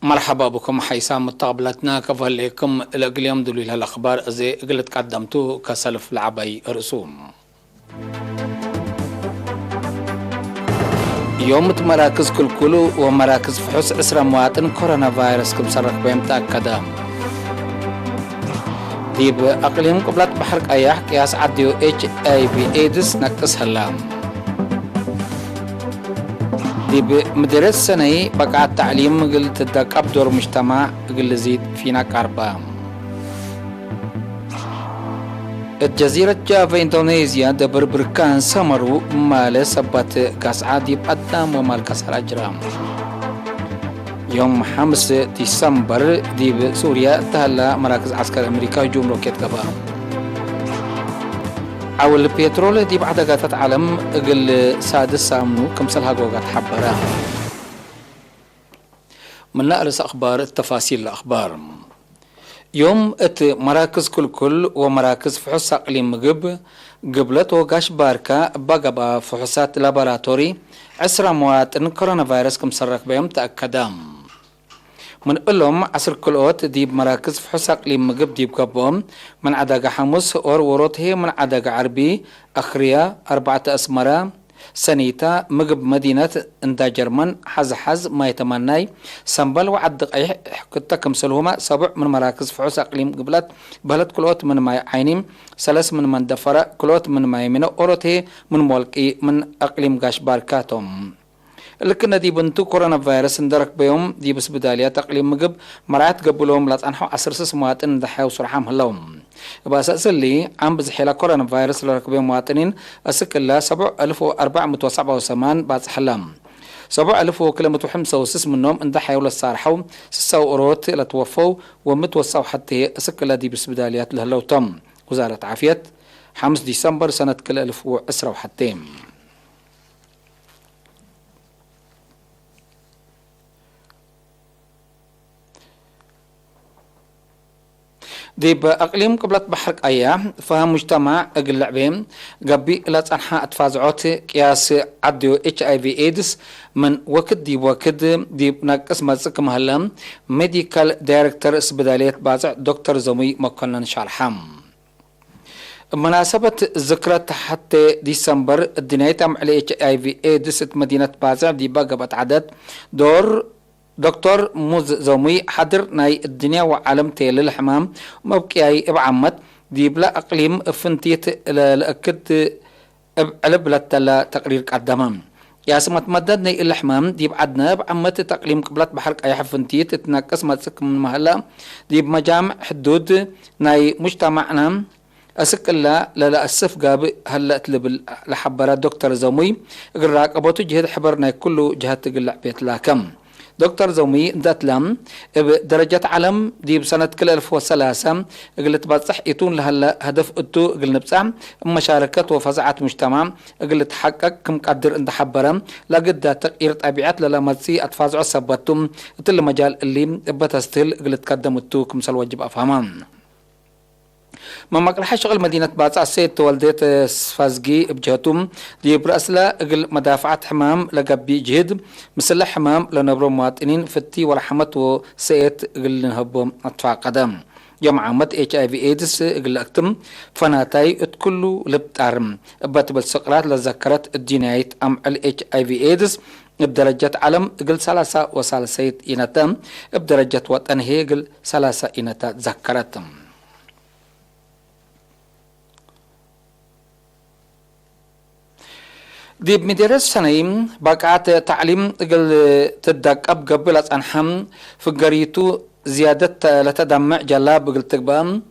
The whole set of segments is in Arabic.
مرحبا بكم حيسام متقبلتنا كفهليكم اليوم دليل هالأخبار زي قلت قدمتو كسلف العبي رسوم يوم مراكز كلكلو ومراكز فحوص أسرى مواطن كورونا فيروس كم سرق بهم تأكدا ديب أقليم قبلت بحرك أياح قياس عديو HIV AIDS نقص هلام ديب مدرس سنة بقى التعليم قلت تدقب دور مجتمع قل زيد فينا كاربا الجزيرة جافا اندونيسيا دبر بركان سمرو مال سبت قاس عادي بقدام ومال كسر أجرام يوم 5 ديسمبر ديب سوريا تهلا مراكز عسكر أمريكا هجوم روكيت قبا أو البترول ديب عدقات عالم قل سادس سامنو كمسل هاقوغات حبرا من نقرس أخبار التفاصيل الأخبار يوم مراكز كل ومراكز فحوص أقليم مقب قبلت وقاش باركا بقبا فحوصات لابراتوري عسر مواطن كورونا فيروس كمسرق بهم تأكدام من قلهم عسر كلوت ديب مراكز فحوص أقليم مقب ديب قبهم من عداق حمص وروته من عداق عربي أخريا 4 أسمرا سنيتا مقب مدينة اندا جرمن حز ما يتمناي سنبل وعدق اي حكتا كمسلهما 7 من مراكز فحوص اقليم قبلت بلد كلوت من ماي عينيم 3 من دفرة كلوت من ماي من اوروتي من مولقي من اقليم قاش باركاتهم لكن دي بنتو كورونا فيروس اندرك بيوم دي بس بداليات اقليم مقب مرات قبلهم لا تنحو 10 مواطن دحيو صرحام هلوم بأساس اللي عم بزحيلا كورونا فيروس لركبين مواطنين أسكلا 7477 بعد حلام 7000 منهم اندى حيولا الصارحو سساو أوروت لتوفوا ومتوسعوا حتى أسكلا دي بسبداليات لهلو تم وزارة عافية 5 ديسمبر سنة كل 1010 حتى ديب أقليم قبلت بحرك أيام فهم مجتمع أقل لعبين قبي لا تنحى أتفازعوت قياس عديو HIV AIDS من وقت ديب ناقص مزق مهلم ميديكال دايركتور اسبدالية بازع دكتور زمي مكنن شارحام مناسبة ذكرى حتى ديسمبر الدنيا تم على HIV AIDS مدينة بازع ديب قبت عدد دور دكتور موز زومي حضر ناي الدنيا وعالم تيل الحمام موكياي ابعمت ديبلا اقليم فنتيت لأكد علبلت لا تقرير قدامم يا سمت مدد ناي الحمام ديب عدنا بعمت تقليم قبلت بحرك اي حفنتيت تنقص متسك من مهلا ديب مجامع حدود ناي مجتمعنا أسكلا لا السف قاب هلا تلبل لحبرات دكتور زومي قراق ابوتو جهد حبرنا كله جهات تقلع بيت لاكم دكتور زومي داتلم بدرجة علم دي بسنة كل 2003 قلت بتصح يتون لهلا هدف اتو قل نبسع مشاركة وفزعة مجتمع قلت حقق كم قدر انت حبرم لقد تغيير طبيعات للا مدسي اتفازعوا سبتم تل مجال اللي بتستهل قلت قدم اتو كمسال واجب افهمان ما مقرحة شغل مدينة باطع سيد والديت سفازقي بجهتهم دي برأسلا اقل مدافعات حمام لقبي جهد مثل حمام لنبرو مواطنين فتي ورحمت وسيد اقل نهبهم اطفاء قدم يوم عامت HIV AIDS اقل اكتم فناتاي اتكلو لبتارم ابات بالسقرات لذكرت الجناية ام HIV AIDS بدرجة علم اقل 33 إنتا بدرجة وطن هي اقل 3 إنتا ذكرتهم ديب مدرس سنين بقعت تعليم تدقب قبل أنحم في قريتو زيادة لتدمع جلاب قل تقبام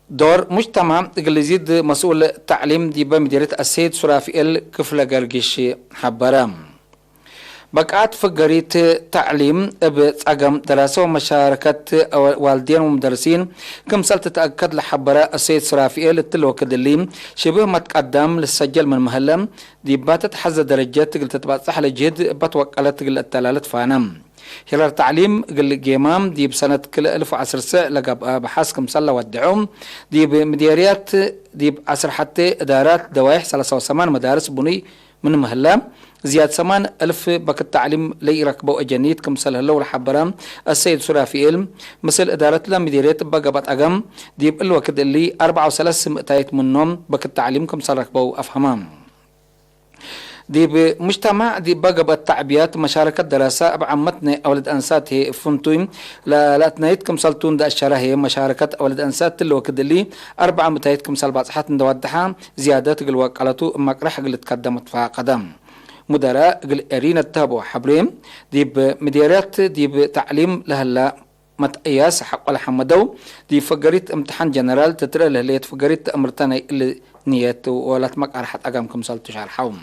دور مجتمع قل يزيد مسؤول تعليم ديب مديرة السيد سرافيل كفل قرقش حبرام بقعت في قريت تعليم بتقام دراسة ومشاركة والدين ومدرسين كم سالت تتأكد لحبراء السيد سرافيل التلوكد اللي شبه ما تقدم للسجل من مهلم دي باتت حز درجات قلت تبصح لجهد بتوكلت قل التلالت فانم هلال تعليم قل جيمام دي بسنة كل 1010 ساعة لقب بحاس كم سلا ودعوم دي بمديريات دي بعصر حتى إدارات دوايح 3 مدارس بني من مهلا زياد 8,000 بك التعليم لي ركبوا أجنيت كمثل هلو الحبرام السيد سرافيل مثل إدارة لا مديرية بقبت أقم ديب الوقت اللي 4,300 منهم بك التعليم كمثل ركبوا أفهمام دي بمجتمع دي بقى التعبيات مشاركة دراسة بعمتنا أولاد أنسات هي فنتوين لا تنايتكم سلطون دا الشرا هي مشاركة أولاد أنسات تلو كدلي 400 سلبات حتى ندودها زيادات قل وقالتو مقرح قل تقدمت فقدم مدراء قل أرينا التابو حبريم دي بمديرات دي بتعليم لهلا متقياس حق ولا حمدو دي فقريت امتحان جنرال تترى لهليت فقريت أمرتنا اللي نيت ولا تمقر حتى أقامكم سلطو شارحوم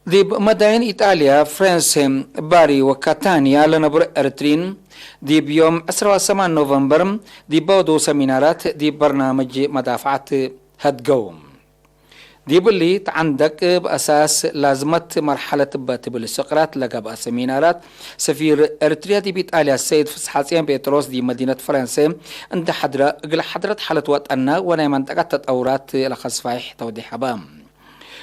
دي مدائن إيطاليا فرنسا باري وكاتانيا لنبر أرترين دي بيوم 18 نوفمبر دي بودو سمينارات دي برنامج مدافعات هدقوم دي باللي عندك بأساس لازمت مرحلة باتبل السقرات لقى سمينارات سفير أرتريا دي بإيطاليا السيد فسحاتيان بيتروس دي مدينة فرنسا عند حضرة حالة وطننا وانا منطقة تطورات لخص فايح توضيح بام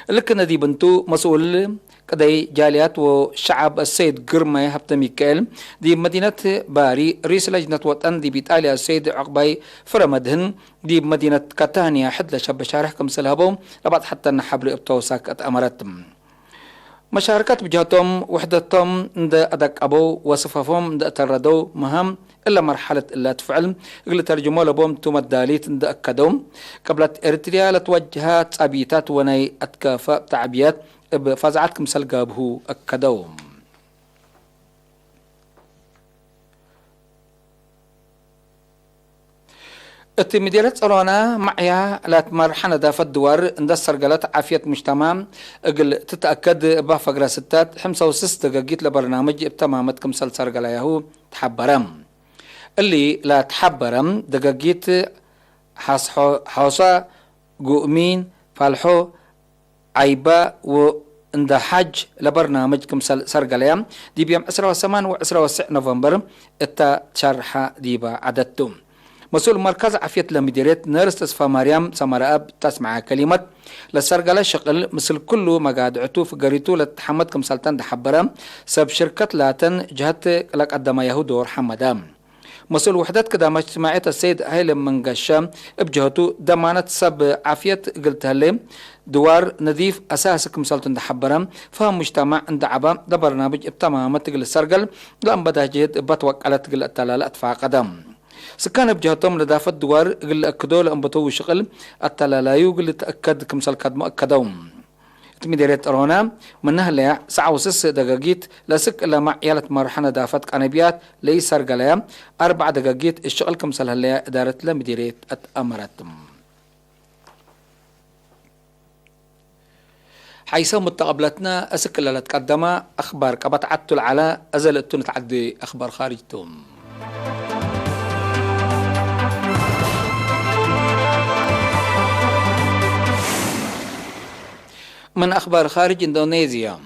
لكن دي بنتو مسؤول كدي جاليات وشعب السيد قرمي هبتا ميكال دي مدينة باري رئيس لجنة وطن دي بإيطاليا السيد عقباي فرمدهن دي مدينة كاتانيا حد لشاب شارح كمسلهبهم لبعض حتى نحبر ابتوساك اتأمرتم مشاركات بجهتهم وحدتهم ند أدك أبو وصفافهم ند أتردو مهم إلا مرحلة إلا تفعل إلا ترجموا لبوم تمداليت ند أكدوم قبلت إريتريا لتوجهات أبيتات وناي أتكافى تعبيات بفزعتكم سلقابه أكدوم التمديرات صلونا معيا لا تمرحنا دافة الدوار اندسر قالت عافية مجتمع اقل تتأكد بفقرة ستات 5 دقائق لبرنامج بتمامتكم سلسر قلايهو تحبرم اللي لا تحبرم دقائق حوصا قومين فالحو عيبا و عند حج لبرنامجكم سرقليام دي بيوم 18 و 19 نوفمبر اتا شرحة ديبا عددتم مسؤول مركز عافية لمديرية نرس تصفى مريم سمرأب تسمع كلمة لسرقلة شغل مثل كله مقاد عطوف قريتو لتحمدكم سلطان دحبرام سب شركة لاتن جهت لك قدم يهود ورحمدام مسؤول وحدات كده اجتماعية السيد هيل منقشام بجهته دمانة سب عافية قلتها لي دوار نظيف أساسكم سلطان دحبرام فهم مجتمع عند عبام ده برنامج بتمامة تقل السرقل لأن بدها جهد بتوكلت قل التلالة أدفع قدم سكان بجهتهم لدافة دوار قل أكدو لأنبطو شغل التلالايو قل تأكد كمسال قد مؤكدوم تمديريت أرونا منها لها 9 دقائق لسك إلا مع عيالة مرحنة دافة قانبيات لي سرقليا 4 دقائق الشغل كمسال هلها إدارة لمديريت أتأمرتم حيث متقبلتنا أسك إلا لتقدم أخبار كبت عدتل على أزلت نتعدي أخبار خارجتم من أخبار خارج إندونيسيا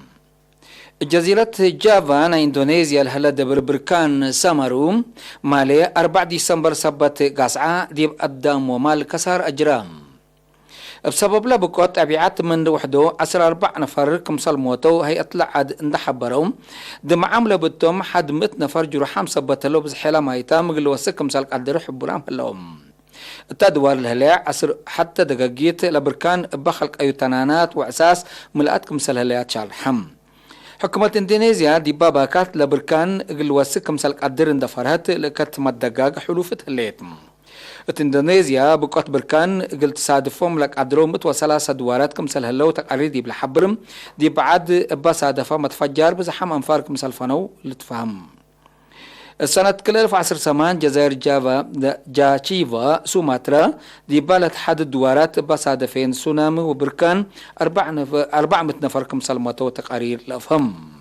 جزيرة جافا إندونيسيا الهلا دبر بركان سامارو مالي 4 ديسمبر سبت قاسعة ديب قدام ومال كسر أجرام بسبب لبقوت أبيعات من وحده 14 نفر كمسال موتو هي اطلع عد اندحبرهم دم عاملة بتوم حد 100 نفر جروحام سبت له بزحيلا مايتا مقل وسك كمسال قدر حبرام هلهم التدوار الهلاع عصر حتى دقاقيت لبركان بخلق أيوتانانات وأساس ملأتكم سلهليات شارحم حكومة اندونيسيا دي بابا كات لبركان قلوسكم سلق قدر اندفرهت لكت مدقاق حلوفت هليتم اندونيسيا بقوت بركان قلت صادفهم لك عدروم وثلاثة دوارات كمسل هلو تقرير دي بلحبرم دي بعد بصادفة متفجر بزحام أنفار كمسل فنو لتفهم السنة كل 1908 جزائر جافا جاتشيفا سوماترا دي بالت حد الدوارات بصادفين سونامي وبركان 400 نفر كمسل ماتو تقارير لأفهم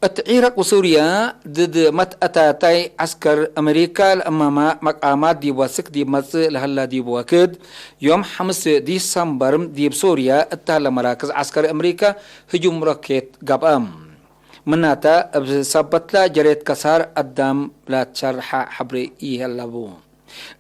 العراق وسوريا ضد متأتاتي عسكر أمريكا أمام مقامات دي واسك دي مصر لهلا دي بواكد يوم 5 ديسمبر دي بسوريا اتهل مراكز عسكر أمريكا هجوم روكيت قبام مناتا بسبتلا جريت كسار قدام لا تشرح حبري يهلبو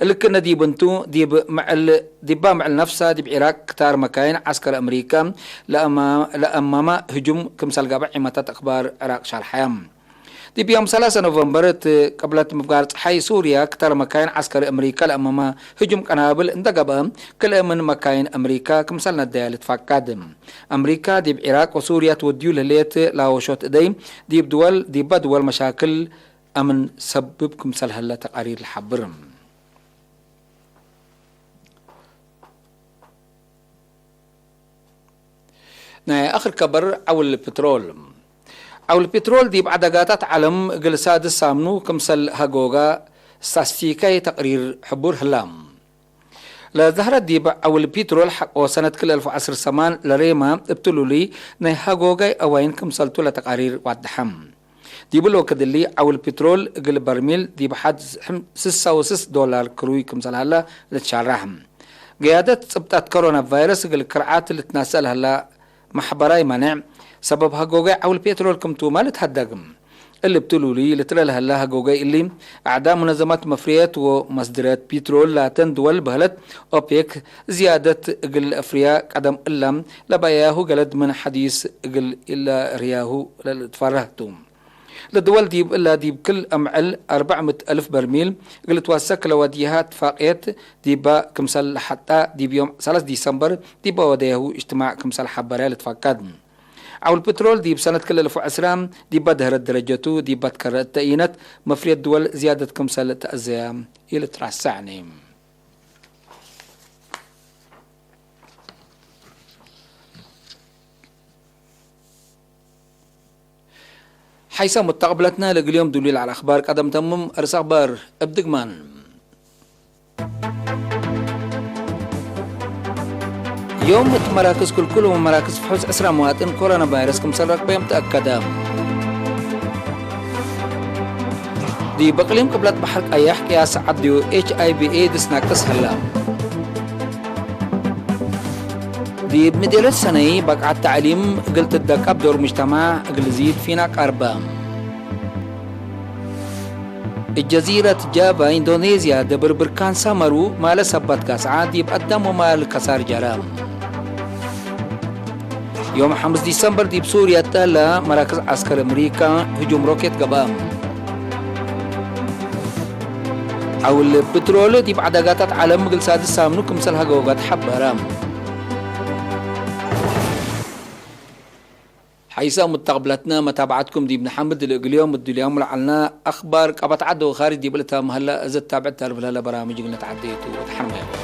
لكن دي بنتو ديبا مع نفسها دي بعراق كتار مكاين عسكر امريكا لأمام هجوم كمسال قابع عمتات اخبار عراق شرحيام دي بيوم 3 نوفمبر قبل مفقارة حي سوريا كتار مكاين عسكر امريكا لأمام هجوم قنابل اندقبا كل من مكاين امريكا كمسالنا الديال تفكاد امريكا دي بعراق وسوريا توديو لليت لاوشوت دي دي بدول مشاكل امن سبب كمسال هلا تقارير الحبرم آخر كبر أول البترول دي بعدقاتات علم جلسات السامنو كمسل هاجوغا ستاستيكاي تقرير حبور هلام لا ظهرت دي أول البترول حق سنة كل 1010 سمان لريما ابتلوا لي ناي هاجوغا أوين كمسلتو لتقارير وادحم دي بلو كدلي أول البترول قل برميل دي بحد $6 كروي كمسل هلا لتشارهم قيادة سبتات كورونا فيروس قل كرعات اللي تناسل هلا محبراي منع سبب هاجوجاي أو البترول كمتو ما لتهدقم اللي بتقولوا لي ترى لهلا هاجوجاي اللي أعداء منظمات مفريات ومصدرات بترول لا تندول بهلت أوبيك زيادة قل أفرياء قدم إلا لبياهو قلد من حديث قل إلا رياهو لتفرهتم للدول ديب إلا ديب كل أمعل 400,000 برميل قلت واسك لوديهات فاقيت ديبا كمسال حتى ديب يوم 3 ديسمبر ديبا وديهو اجتماع كمسال حبرية لتفاقد أو البترول ديب سنة كل 1010 ديبا دهرت درجته ديبا تكررت تأينت مفرية الدول زيادة كمسال تأزيام إلى ترسعني حيث متقبلتنا لقليوم دليل على أخبار قدم تمم أرس أخبار أبدقمان يوم مراكز كلهم مراكز فحوص أسرع مواطن كورونا فيروس كمسرق بيوم تأكدا دي بقليم قبلت بحرق أياح قياس عديو HIV AIDS ناكتس هلا دي بمدير السنة بقع التعليم قلت الدكاب دور مجتمع قل زيد فينا قربا الجزيرة جافا اندونيسيا دبر بركان سامرو مال سبت كاس عادي بقدم ومال كسار جرام يوم 5 ديسمبر دي بسوريا تالا مراكز عسكر امريكا هجوم روكيت قبام او البترول دي بعدقاتات عالم قل سادس سامنو كمسل هقوقات حبرام حيث متقبلتنا متابعتكم دي ابن حمد اليوم اليوم لعلنا اخبار قبط عدو خارج دي بلتها مهلا ازت تابعتها هلا برامج قلنا تعديت وتحرمها